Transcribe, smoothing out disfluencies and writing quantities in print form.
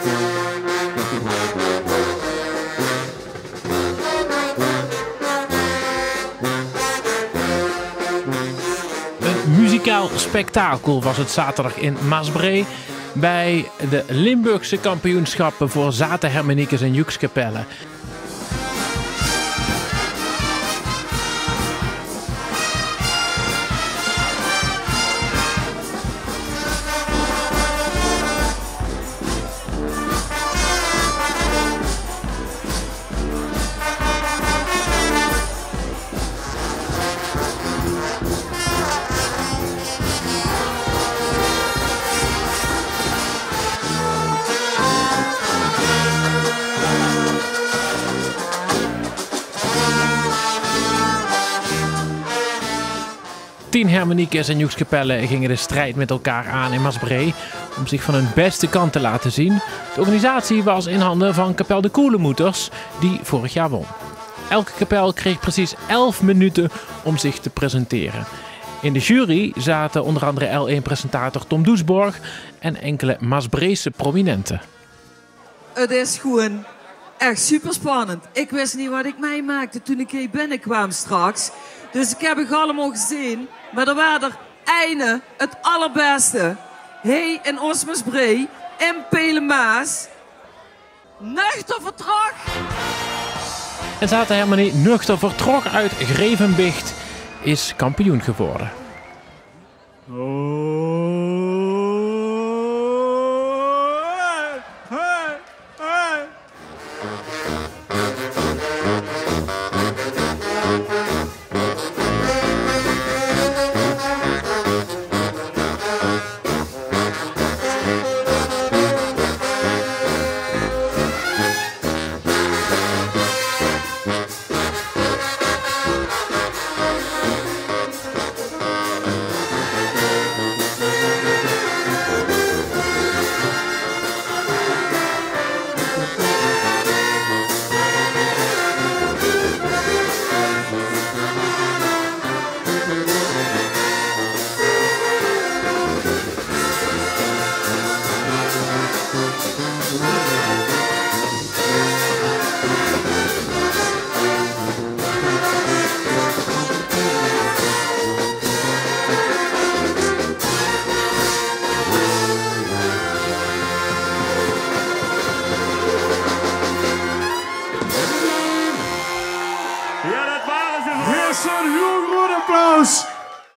Een muzikaal spektakel was het zaterdag in Maasbree bij de Limburgse kampioenschappen voor zatenharmoniekes en joekskapellen. Tien harmoniekers en joekskapellen gingen de strijd met elkaar aan in Maasbree om zich van hun beste kant te laten zien. De organisatie was in handen van kapel De Koelemoeters, die vorig jaar won. Elke kapel kreeg precies 11 minuten om zich te presenteren. In de jury zaten onder andere L1-presentator Tom Doesborg en enkele Maasbreese prominenten. Het is gewoon echt super spannend. Ik wist niet wat ik meemaakte toen ik hier binnenkwam straks. Dus ik heb het allemaal gezien. Maar er waren er einde het allerbeste. Hey in Maasbree, in Pelemaas. Nuchter vertrok. En zatenharmonie Nuchter vertrok uit Grevenbicht is kampioen geworden. Oh.